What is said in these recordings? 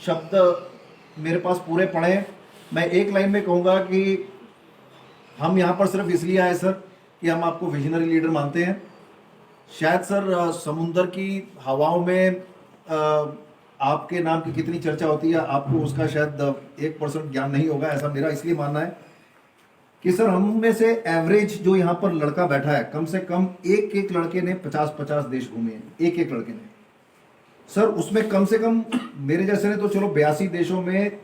शब्द मेरे पास पूरे पड़े हैं। मैं एक लाइन में कहूँगा कि हम यहाँ पर सिर्फ इसलिए आए सर कि हम आपको विजनरी लीडर मानते हैं। शायद सर समुंदर की हवाओं में आपके नाम की कितनी चर्चा होती है, आपको उसका शायद 1% ज्ञान नहीं होगा, ऐसा मेरा इसलिए मानना है कि सर हम में से एवरेज जो यहाँ पर लड़का बैठा है, कम से कम एक एक लड़के ने 50-50 देश घूमे हैं, एक एक लड़के ने सर। उसमें कम से कम मेरे जैसे ने तो चलो 82 देशों में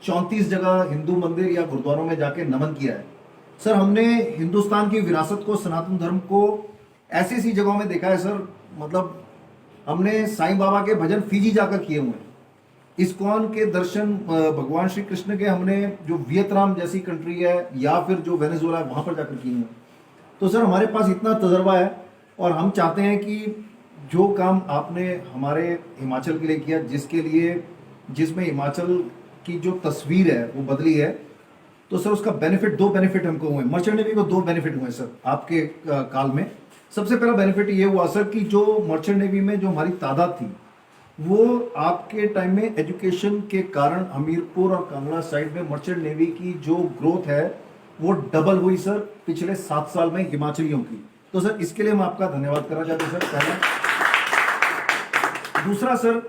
34 जगह हिंदू मंदिर या गुरुद्वारों में जाके नमन किया है। सर हमने हिंदुस्तान की विरासत को, सनातन धर्म को ऐसी ऐसी जगहों में देखा है सर। मतलब हमने साईं बाबा के भजन फिजी जाकर किए हुए हैं, इस्कॉन के दर्शन भगवान श्री कृष्ण के हमने जो वियतनाम जैसी कंट्री है या फिर जो वेनेजुएला है वहां पर जाकर किए हुए हैं। तो सर हमारे पास इतना तजर्बा है और हम चाहते हैं कि जो काम आपने हमारे हिमाचल के लिए किया, जिसमें हिमाचल की जो तस्वीर है वो बदली है, तो सर उसका बेनिफिट, 2 बेनिफिट हमको हुए। मर्चेंट नेवी को 2 बेनिफिट हुए सर आपके काल में। सबसे पहला बेनिफिट ये हुआ सर कि जो मर्चेंट नेवी में जो हमारी तादाद थी वो आपके टाइम में एजुकेशन के कारण हमीरपुर और कांगड़ा साइड में मर्चेंट नेवी की जो ग्रोथ है वो डबल हुई सर पिछले 7 साल में हिमाचलियों की। तो सर इसके लिए हम आपका धन्यवाद करना चाहते हैं सर, पहला। दूसरा सर,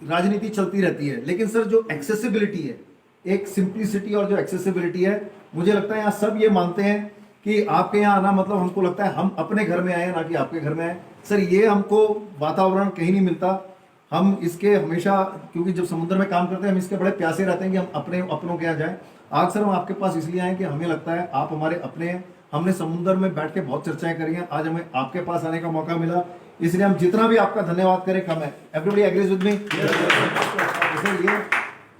राजनीति चलती रहती है लेकिन सर जो एक्सेसिबिलिटी है, एक सिंप्लिसिटी और जो एक्सेसिबिलिटी है, मुझे लगता है यहाँ सब ये मानते हैं कि आपके यहाँ आना मतलब हमको लगता है हम अपने घर में आए ना कि आपके घर में आए। सर ये हमको वातावरण कहीं नहीं मिलता। हम इसके हमेशा, क्योंकि जब समुद्र में काम करते हैं हम इसके बड़े प्यासे रहते हैं कि हम अपनों के यहाँ जाएं। आज सर हम आपके पास इसलिए आए कि हमें लगता है आप हमारे अपने हैं। हमने समुद्र में बैठ के बहुत चर्चाएं करी हैं, आज हमें आपके पास आने का मौका मिला, इसलिए हम जितना भी आपका धन्यवाद करें कम है। Everybody agrees with me?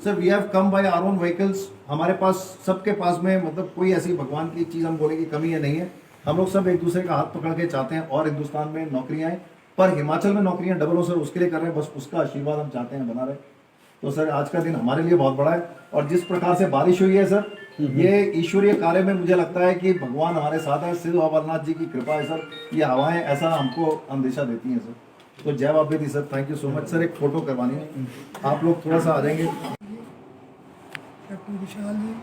Sir we have come by our own vehicles. हमारे पास, सबके पास में, मतलब कोई ऐसी भगवान की चीज़ हम बोले कि कमी है नहीं है। हम लोग सब एक दूसरे का हाथ पकड़ के चाहते हैं और हिंदुस्तान में नौकरियां आए, पर हिमाचल में नौकरियां डबल हो सर, उसके लिए कर रहे हैं, बस उसका आशीर्वाद हम चाहते हैं बना रहे। तो सर आज का दिन हमारे लिए बहुत बड़ा है और जिस प्रकार से बारिश हुई है सर, ये ईश्वरीय कार्य में मुझे लगता है कि भगवान हमारे साथ है। सिद्ध अमरनाथ जी की कृपा है सर, ये हवाएं ऐसा हमको अंदेशा देती हैं सर। तो जय बाबा दी sir, thank you so much sir. एक फोटो करवानी है, आप लोग थोड़ा सा आ जाएंगे। कैप्टन विशाल जी,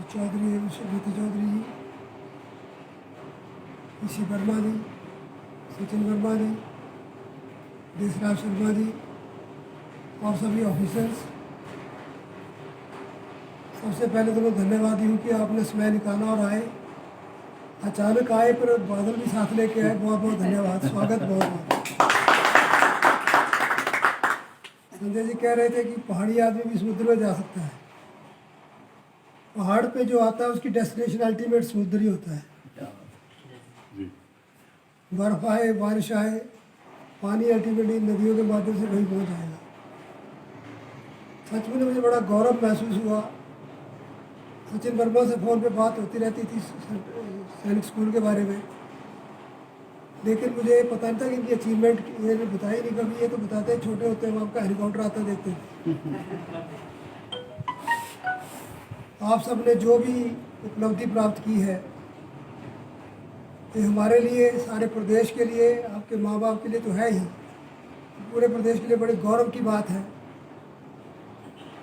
चौधरी विश्वजीत चौधरी जी, ऋषि वर्मा जी, सचिन वर्मा जी, देशराज शर्मा जी और सभी ऑफिसर्स, सबसे पहले तो मैं धन्यवाद हूँ कि आपने समय निकाला और आए। अचानक आए पर बादल भी साथ लेके आए, बहुत बहुत धन्यवाद, स्वागत बहुत बहुत। संजय जी कह रहे थे कि पहाड़ी आदमी भी समुद्र में जा सकता है। पहाड़ पे जो आता है उसकी डेस्टिनेशन अल्टीमेट समुद्र ही होता है। बर्फ आए, बारिश आए, पानी अल्टीमेटली नदियों के माध्यम से वहीं पहुंच जाएगा। सच में मुझे बड़ा गौरव महसूस हुआ। सचिन वर्मा से फ़ोन पे बात होती रहती थी सैनिक स्कूल के बारे में, लेकिन मुझे पता नहीं था कि इनकी अचीवमेंट ये बताई नहीं कभी। ये तो बताते हैं छोटे होते हैं आपका हेलीकॉप्टर आता देखते हैं। आप सब ने जो भी उपलब्धि प्राप्त की है, ये हमारे लिए, सारे प्रदेश के लिए, आपके माँ बाप के लिए तो है ही, पूरे प्रदेश के लिए बड़े गौरव की बात है।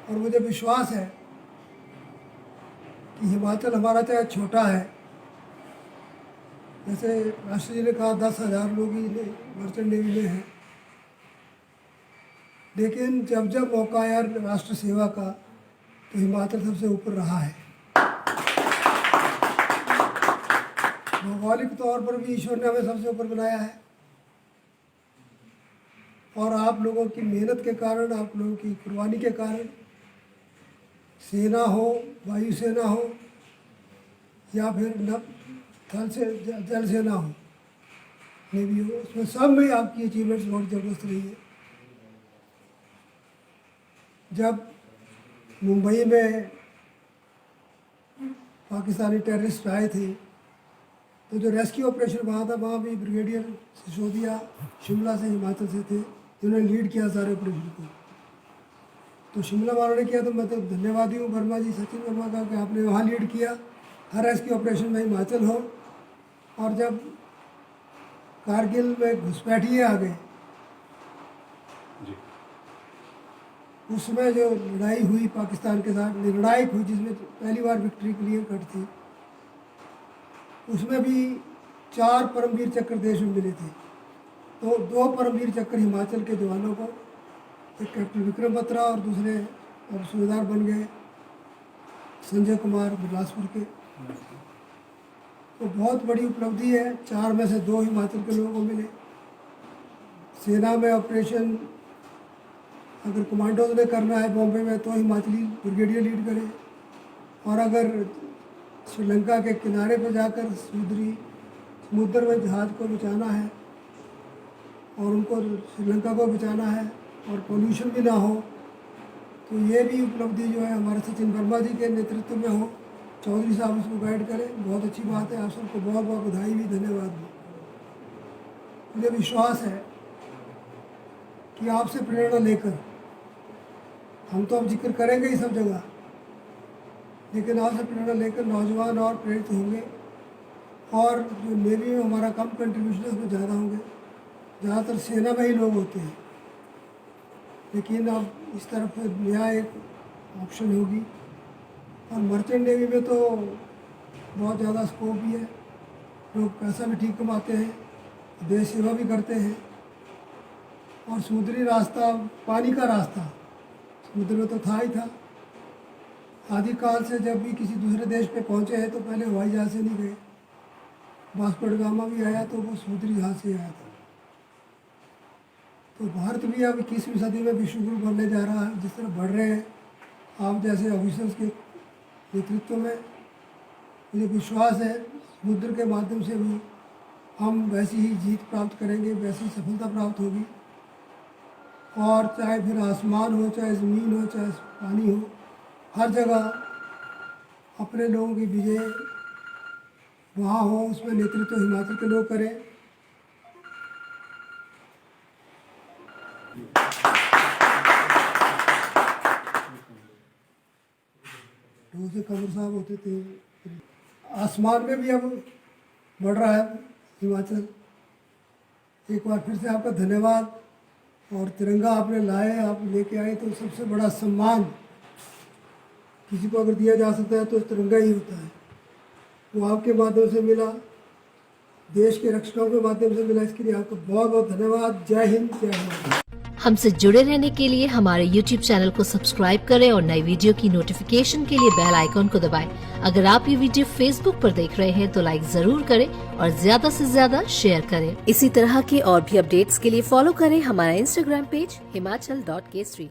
और मुझे विश्वास है कि हिमाचल हमारा चाहे छोटा है, जैसे राष्ट्र जी ने कहा 10,000 लोग ही मर्चेंट नेवी में हैं, लेकिन जब जब मौका आया राष्ट्र सेवा का तो हिमाचल सबसे ऊपर रहा है। भौगोलिक तौर पर भी ईश्वर ने हमें सबसे ऊपर बनाया है और आप लोगों की मेहनत के कारण, आप लोगों की कुर्बानी के कारण, सेना हो, वायुसेना हो या फिर थल से जल सेना हो, नेवी हो, उसमें सब में आपकी अचीवमेंट्स बहुत ज़बरदस्त रही है। जब मुंबई में पाकिस्तानी टेररिस्ट आए थे तो जो रेस्क्यू ऑपरेशन वहाँ था, वहाँ भी ब्रिगेडियर सिसोदिया शिमला से, हिमाचल से थे, जिन्होंने लीड किया सारे ऑपरेशन को। तो शिमला वालों ने किया, तो मैं तो धन्यवादी हूँ वर्मा जी, सचिन वर्मा का, कि आपने वहाँ लीड किया। हर रेस्क्यू ऑपरेशन में हिमाचल हो। और जब कारगिल में घुसपैठिए आ गए जी। उसमें जो लड़ाई हुई पाकिस्तान के साथ, निर्णायक हुई, जिसमें पहली बार विक्ट्री क्लियर कट थी, उसमें भी 4 परमवीर चक्र देश में मिले थे। तो 2 परमवीर चक्र हिमाचल के जवानों को, एक कैप्टन विक्रम बत्रा और दूसरे अब सूबेदार बन गए संजय कुमार बिलासपुर के। तो बहुत बड़ी उपलब्धि है। 4 में से 2 हिमाचल के लोगों को मिले। सेना में ऑपरेशन अगर कमांडोज ने करना है बॉम्बे में तो हिमाचली ब्रिगेडियर लीड करे, और अगर श्रीलंका के किनारे पर जाकर समुद्र में जहाज़ को बचाना है और उनको श्रीलंका को बचाना है और पोल्यूशन भी ना हो, तो ये भी उपलब्धि जो है हमारे सचिन वर्मा जी के नेतृत्व में हो, चौधरी साहब उसको गाइड करें, बहुत अच्छी बात है। आप सबको बहुत बहुत बधाई भी, धन्यवाद भी। मुझे विश्वास है कि आपसे प्रेरणा लेकर हम तो अब जिक्र करेंगे ही सब जगह, लेकिन आपसे प्रेरणा लेकर नौजवान और प्रेरित होंगे, और जो नेवी में हमारा कम कंट्रीब्यूशन है उसमें ज़्यादा होंगे। ज़्यादातर सेना में ही लोग होते हैं, लेकिन अब इस तरफ नया एक ऑप्शन होगी। और मर्चेंट नेवी में तो बहुत ज़्यादा स्कोप भी है, लोग पैसा भी ठीक कमाते हैं, देश सेवा भी करते हैं। और समुद्री रास्ता, पानी का रास्ता समुद्र में तो था ही था। आदिकाल से जब भी किसी दूसरे देश पे पहुँचे हैं तो पहले हवाई जहाज़ से नहीं गए। वास्को ड गामा भी आया तो वो समुद्री जहाज़ से आया था। तो भारत भी अब 21वीं सदी में विश्वगुरु बनने जा रहा है, जिस तरह बढ़ रहे हैं आप जैसे ऑफिसर्स के नेतृत्व में। मुझे विश्वास है समुद्र के माध्यम से भी हम वैसी ही जीत प्राप्त करेंगे, वैसी सफलता प्राप्त होगी। और चाहे फिर आसमान हो, चाहे ज़मीन हो, चाहे पानी हो, हर जगह अपने लोगों की विजय वहाँ हो, उसमें नेतृत्व हिमाचल के लोग करें। से कमर साहब होते थे। आसमान में भी अब बढ़ रहा है हिमाचल। एक बार फिर से आपका धन्यवाद। और तिरंगा आपने लाए, आप लेके आए, तो सबसे बड़ा सम्मान किसी को अगर दिया जा सकता है तो तिरंगा ही होता है। वो आपके माध्यम से मिला, देश के रक्षकों के माध्यम से मिला, इसके लिए आपका बहुत बहुत धन्यवाद। जय हिंद, जय भारत। हमसे जुड़े रहने के लिए हमारे YouTube चैनल को सब्सक्राइब करें और नई वीडियो की नोटिफिकेशन के लिए बेल आइकॉन को दबाएं। अगर आप ये वीडियो Facebook पर देख रहे हैं तो लाइक जरूर करें और ज्यादा से ज्यादा शेयर करें। इसी तरह के और भी अपडेट्स के लिए फॉलो करें हमारा Instagram पेज himachal.k3।